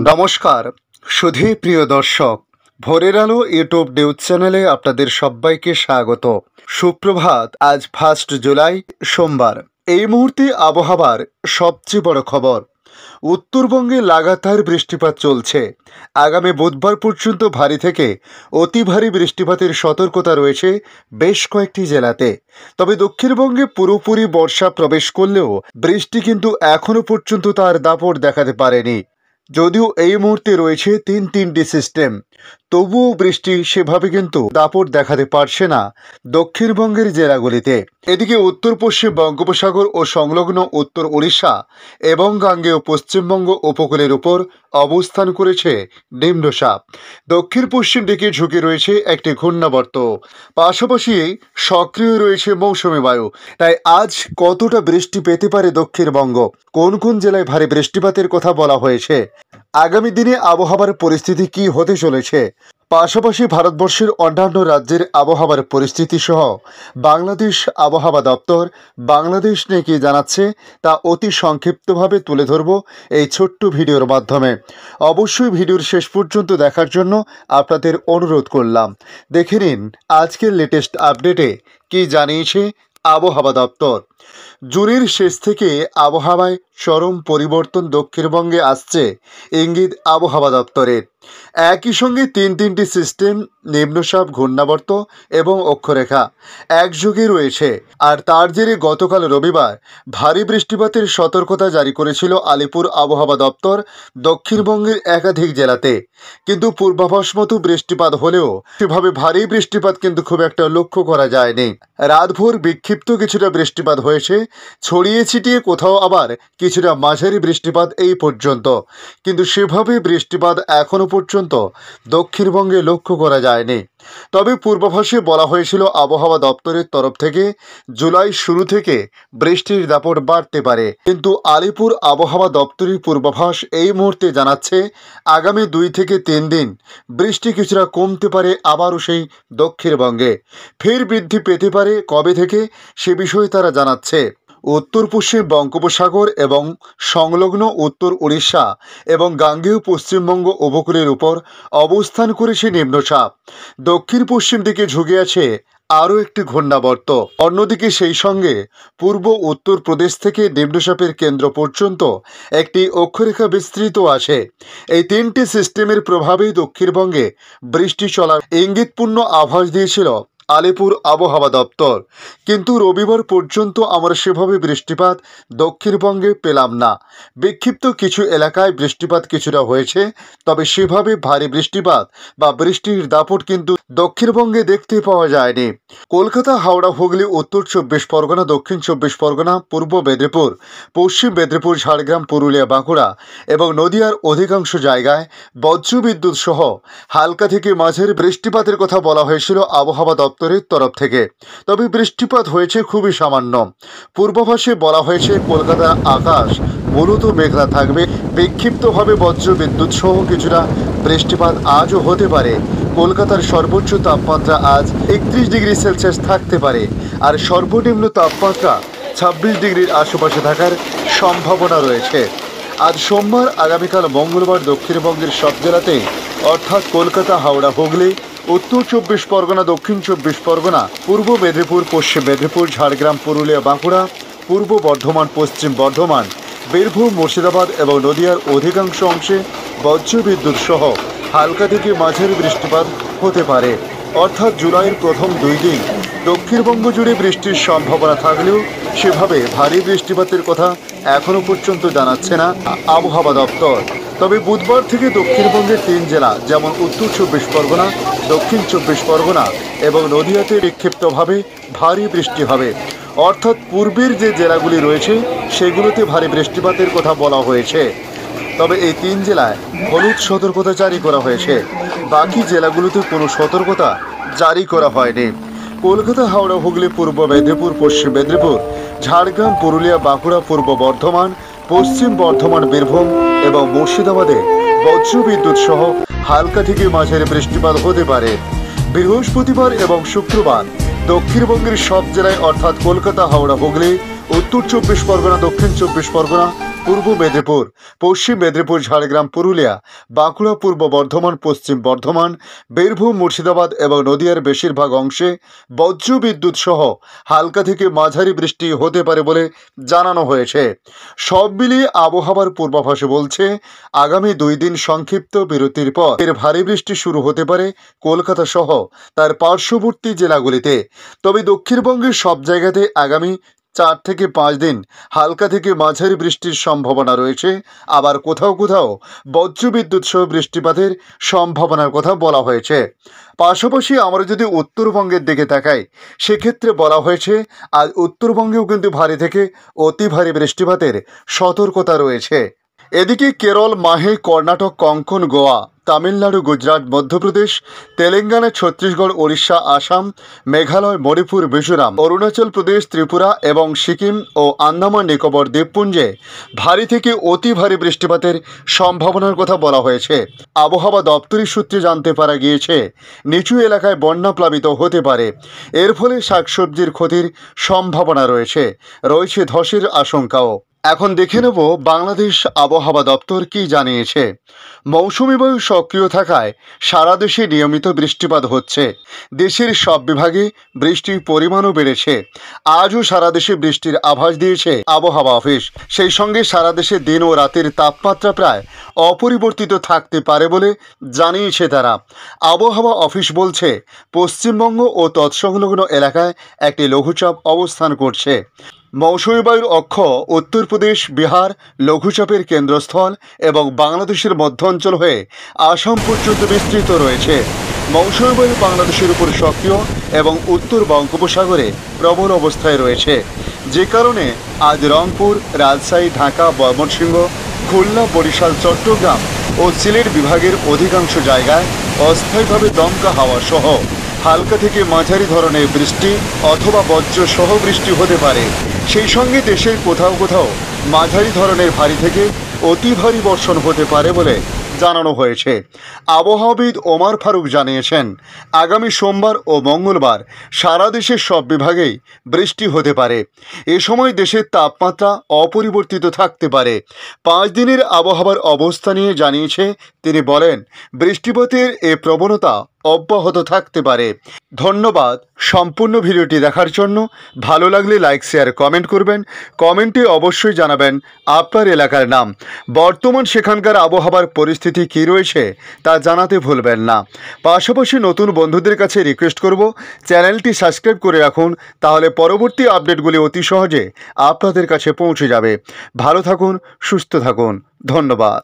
নমস্কার সুধী প্রিয় দর্শক, ভোরের আলো ইউটিউব নিউজ চ্যানেলে আপনাদের সবাইকে স্বাগত। সুপ্রভাত। আজ 1 জুলাই সোমবার। এই মুহূর্তে আবহাওয়ার সবচেয়ে বড় খবর, উত্তরবঙ্গে লাগাতার বৃষ্টিপাত চলছে। আগামী বুধবার পর্যন্ত ভারী থেকে অতি ভারী বৃষ্টিপাতের সতর্কতা রয়েছে বেশ কয়েকটি জেলাতে। তবে দক্ষিণবঙ্গে পুরোপুরি বর্ষা প্রবেশ করলেও বৃষ্টি কিন্তু এখনও পর্যন্ত তার দাপট দেখাতে পারেনি। যদিও এই মুহূর্তে রয়েছে তিনটি সিস্টেম, তবুও বৃষ্টি সেভাবে কিন্তু দাপট দেখাতে পারছে না দক্ষিণবঙ্গের জেলাগুলিতে। এদিকে উত্তর পশ্চিম বঙ্গোপসাগর ও সংলগ্ন উত্তর উড়িষ্যা এবং গাঙ্গেয় পশ্চিমবঙ্গ উপকূলের উপর অবস্থান করেছে নিম্নচাপ। দক্ষিণ পশ্চিম দিকে ঝুঁকে রয়েছে একটি ঘূর্ণাবর্ত, পাশাপাশি সক্রিয় রয়েছে মৌসুমী বায়ু। তাই আজ কতটা বৃষ্টি পেতে পারে দক্ষিণবঙ্গ, কোন কোন জেলায় ভারী বৃষ্টিপাতের কথা বলা হয়েছে, আগামী দিনে আবহাওয়ার পরিস্থিতি কি হতে চলেছে, পাশাপাশি ভারতবর্ষের অন্যান্য রাজ্যের আবহাওয়ার পরিস্থিতি সহ বাংলাদেশ আবহাওয়া দপ্তর বাংলাদেশ নিয়ে কি জানাচ্ছে তা অতি সংক্ষিপ্তভাবে তুলে ধরব এই ছোট্ট ভিডিওর মাধ্যমে। অবশ্যই ভিডিওর শেষ পর্যন্ত দেখার জন্য আপনাদের অনুরোধ করলাম। দেখে নিন আজকের লেটেস্ট আপডেটে কি জানিয়েছে আবহাওয়া দপ্তর। জুনের শেষ থেকে আবহাওয়ায় চরম পরিবর্তন দক্ষিণবঙ্গে আসছে ইঙ্গিত আবহাওয়া দপ্তরের। একই সঙ্গে তিনটি সিস্টেম, নিম্নচাপ, ঘূর্ণাবর্ত এবং অক্ষরেখা একযোগে রয়েছে। আর তার জেরে গতকাল রবিবার ভারী বৃষ্টিপাতের সতর্কতা জারি করেছিল আলিপুর আবহাওয়া দপ্তর দক্ষিণবঙ্গের একাধিক জেলাতে। কিন্তু পূর্বাভাস মতো বৃষ্টিপাত হলেও সেভাবে ভারী বৃষ্টিপাত কিন্তু খুব একটা লক্ষ্য করা যায়নি। রাতভর বিক্ষিপ্ত কিছুটা বৃষ্টিপাত হয়েছে, ছড়িয়ে ছিটিয়ে কোথাও আবার কিছুটা মাঝারি বৃষ্টিপাত এই পর্যন্ত। কিন্তু সেভাবে বৃষ্টিপাত এখনো পর্যন্ত দক্ষিণবঙ্গে লক্ষ্য করা যায়নি। তবে পূর্বাভাসে বলা হয়েছিল আবহাওয়া দপ্তরের তরফ থেকে জুলাই শুরু থেকে বৃষ্টির দাপট বাড়তে পারে। কিন্তু আলিপুর আবহাওয়া দপ্তরের পূর্বাভাস এই মুহূর্তে জানাচ্ছে আগামী 2 থেকে 3 দিন বৃষ্টি কিছুটা কমতে পারে আবারও সেই দক্ষিণবঙ্গে। ফের বৃদ্ধি পেতে পারে কবে থেকে সে বিষয়ে তারা জানাচ্ছে। উত্তর পশ্চিম বঙ্গোপসাগর এবং সংলগ্ন উত্তর উড়িষ্যা এবং গাঙ্গেয় পশ্চিমবঙ্গ উপকূলের উপর অবস্থান করেছে নিম্নচাপ। দক্ষিণ পশ্চিম দিকে ঝুঁকে আছে আরও একটি ঘূর্ণাবর্ত। অন্যদিকে সেই সঙ্গে পূর্ব উত্তর প্রদেশ থেকে নিম্নচাপের কেন্দ্র পর্যন্ত একটি অক্ষরেখা বিস্তৃত আছে। এই তিনটি সিস্টেমের প্রভাবেই দক্ষিণবঙ্গে বৃষ্টি চলার ইঙ্গিতপূর্ণ আভাস দিয়েছিল আলিপুর আবহাওয়া দপ্তর। কিন্তু রবিবার পর্যন্ত আমরা সেভাবে বৃষ্টিপাত দক্ষিণবঙ্গে পেলাম না। বিক্ষিপ্ত কিছু এলাকায় বৃষ্টিপাত কিছুটা হয়েছে, তবে সেভাবে ভারী বৃষ্টিপাত বা বৃষ্টির দাপট কিন্তু দক্ষিণবঙ্গে দেখতে পাওয়া যায়নি। কলকাতা, হাওড়া, হুগলি, উত্তর 24 পরগনা, দক্ষিণ 24 পরগনা, পূর্ব মেদিনীপুর, পশ্চিম মেদিনীপুর, ঝাড়গ্রাম, পুরুলিয়া, বাঁকুড়া এবং নদিয়ার অধিকাংশ জায়গায় বজ্রবিদ্যুৎ সহ হালকা থেকে মাঝারি বৃষ্টিপাতের কথা বলা হয়েছিল আবহাওয়া দপ্তরের তরফ থেকে। তবে বৃষ্টিপাত হয়েছে খুবই সামান্য। পূর্বাভাসে বলা হয়েছে কলকাতার আকাশ মূলত মেঘলা থাকবে, বিক্ষিপ্তভাবে বজ্রবিদ্যুৎ সহ কিছুটা বৃষ্টিপাত আজও হতে পারে। কলকাতার সর্বোচ্চ তাপমাত্রা আজ 31 ডিগ্রি সেলসিয়াস থাকতে পারে, আর সর্বনিম্ন তাপমাত্রা 26 ডিগ্রির আশেপাশে থাকার সম্ভাবনা রয়েছে। আজ সোমবার, আগামীকাল মঙ্গলবার দক্ষিণবঙ্গের সব জেলাতেই অর্থাৎ কলকাতা, হাওড়া, হুগলি, উত্তর 24 পরগনা, দক্ষিণ 24 পরগনা, পূর্ব মেদিনীপুর, পশ্চিম মেদিনীপুর, ঝাড়গ্রাম, পুরুলিয়া, বাঁকুড়া, পূর্ব বর্ধমান, পশ্চিম বর্ধমান, বীরভূম, মুর্শিদাবাদ এবং নদিয়ার অধিকাংশ অংশে বজ্রবিদ্যুৎ সহ হালকা থেকে মাঝারি বৃষ্টিপাত হতে পারে। অর্থাৎ জুলাইয়ের প্রথম 2 দিন দক্ষিণবঙ্গ জুড়ে বৃষ্টির সম্ভাবনা থাকলেও সেভাবে ভারী বৃষ্টিপাতের কথা এখনও পর্যন্ত জানাচ্ছে না আবহাওয়া দপ্তর। তবে বুধবার থেকে দক্ষিণবঙ্গের 3 জেলা যেমন উত্তর 24 পরগনা, দক্ষিণ 24 পরগনা এবং নদিয়াতে বিক্ষিপ্তভাবে ভারী বৃষ্টি হবে। অর্থাৎ পূর্বের যে জেলাগুলি রয়েছে সেগুলোতে ভারী বৃষ্টিপাতের কথা বলা হয়েছে। তবে এই 3 জেলায় হলুদ সতর্কতা জারি করা হয়েছে, বাকি জেলাগুলোতে কোনো সতর্কতা জারি করা হয়নি। কলকাতা, হাওড়া, হুগলি, পূর্ব মেদিনীপুর, পশ্চিম মেদিনীপুর, ঝাড়গ্রাম, পুরুলিয়া, বাঁকুড়া, পূর্ব বর্ধমান, পশ্চিম বর্ধমান, বীরভূম এবং মুর্শিদাবাদে বজ্রবিদ্যুৎ সহ হালকা থেকে মাঝারি বৃষ্টিপাত হতে পারে। বৃহস্পতিবার এবং শুক্রবার দক্ষিণবঙ্গের সব জেলায় অর্থাৎ কলকাতা, হাওড়া, হুগলি, উত্তর 24 পরগনা, দক্ষিণ 24 পরগনা, পূর্ব মেদিনীপুর, পশ্চিম মেদিনীপুর, ঝাড়গ্রাম, পুরুলিয়া, বাঁকুড়া, পূর্ব বর্ধমান, পশ্চিম বর্ধমান, বীরভূম, মুর্শিদাবাদ এবং নদিয়ার বেশিরভাগ অংশে বজ্রবিদ্যুৎ সহ হালকা থেকে মাঝারি বৃষ্টি হতে পারে বলে জানানো হয়েছে। সব মিলিয়ে আবহাওয়ার পূর্বাভাসে বলছে আগামী 2 দিন সংক্ষিপ্ত বিরতির পর ভারী বৃষ্টি শুরু হতে পারে কলকাতা সহ তার পার্শ্ববর্তী জেলাগুলিতে। তবে দক্ষিণবঙ্গের সব জায়গাতে আগামী 4 থেকে 5 দিন হালকা থেকে মাঝারি বৃষ্টির সম্ভাবনা রয়েছে। আবার কোথাও কোথাও বজ্রবিদ্যুৎ সহ বৃষ্টিপাতের সম্ভাবনার কথা বলা হয়েছে। পাশাপাশি আমরা যদি উত্তরবঙ্গের দিকে তাকাই, সেক্ষেত্রে বলা হয়েছে আজ উত্তরবঙ্গেও কিন্তু ভারী থেকে অতি ভারী বৃষ্টিপাতের সতর্কতা রয়েছে। এদিকে কেরল, মাহে, কর্ণাটক, কঙ্কন, গোয়া, তামিলনাড়ু, গুজরাট, মধ্যপ্রদেশ, তেলেঙ্গানা, ছত্তিশগড়, ওড়িশা, আসাম, মেঘালয়, মণিপুর, মিজোরাম, অরুণাচল প্রদেশ, ত্রিপুরা এবং সিকিম ও আন্দামান নিকোবর দ্বীপপুঞ্জে ভারী থেকে অতি ভারী বৃষ্টিপাতের সম্ভাবনার কথা বলা হয়েছে। আবহাওয়া দপ্তরের সূত্রে জানতে পারা গিয়েছে নিচু এলাকায় বন্যা প্লাবিত হতে পারে। এর ফলে শাকসবজির ক্ষতির সম্ভাবনা রয়েছে ধসের আশঙ্কাও। এখন দেখে নেব বাংলাদেশ আবহাওয়া দপ্তর কি জানিয়েছে। মৌসুমি বায়ু সক্রিয় থাকায় সারা দেশে নিয়মিত বৃষ্টিপাত হচ্ছে। দেশের সব বিভাগে বৃষ্টির পরিমাণও বেড়েছে। আজও সারা দেশে বৃষ্টির আভাস দিয়েছে আবহাওয়া অফিস। সেই সঙ্গে সারা দেশে দিন ও রাতের তাপমাত্রা প্রায় অপরিবর্তিত থাকতে পারে বলে জানিয়েছে তারা। আবহাওয়া অফিস বলছে পশ্চিমবঙ্গ ও তৎসংলগ্ন এলাকায় একটি লঘুচাপ অবস্থান করছে। মৌসুমি বায়ুর অক্ষ উত্তরপ্রদেশ, বিহার, লঘুচাপের কেন্দ্রস্থল এবং বাংলাদেশের মধ্য অঞ্চল হয়ে আসাম পর্যন্ত বিস্তৃত রয়েছে। মৌসুমি বায়ু বাংলাদেশের উপর সক্রিয় এবং উত্তর বঙ্গোপসাগরে প্রবল অবস্থায় রয়েছে, যে কারণে আজ রংপুর, রাজশাহী, ঢাকা, ময়মনসিংহ, খুলনা, বরিশাল, চট্টগ্রাম ও সিলেট বিভাগের অধিকাংশ জায়গায় অস্থায়ীভাবে দমকা হাওয়া সহ হালকা থেকে মাঝারি ধরনের বৃষ্টি অথবা বজ্র সহ বৃষ্টি হতে পারে। সেই সঙ্গে দেশের কোথাও কোথাও মাঝারি ধরনের ভারী থেকে অতি ভারী বর্ষণ হতে পারে বলে জানানো হয়েছে। আবহাওয়াবিদ ওমর ফারুক জানিয়েছেন আগামী সোমবার ও মঙ্গলবার সারা দেশের সব বিভাগেই বৃষ্টি হতে পারে। এ সময় দেশের তাপমাত্রা অপরিবর্তিত থাকতে পারে। 5 দিনের আবহাওয়ার অবস্থা নিয়ে জানিয়েছে তিনি বলেন, বৃষ্টিপাতের এ প্রবণতা অব্যাহত থাকতে পারে। ধন্যবাদ সম্পূর্ণ ভিডিওটি দেখার জন্য। ভালো লাগলে লাইক, শেয়ার, কমেন্ট করবেন। কমেন্টে অবশ্যই জানাবেন আপনার এলাকার নাম। বর্তমান সেখানকার আবহাওয়ার পরিস্থিতি কী রয়েছে তা জানাতে ভুলবেন না। পাশাপাশি নতুন বন্ধুদের কাছে রিকোয়েস্ট করব চ্যানেলটি সাবস্ক্রাইব করে রাখুন, তাহলে পরবর্তী আপডেটগুলি অতি সহজে আপনাদের কাছে পৌঁছে যাবে। ভালো থাকুন, সুস্থ থাকুন। ধন্যবাদ।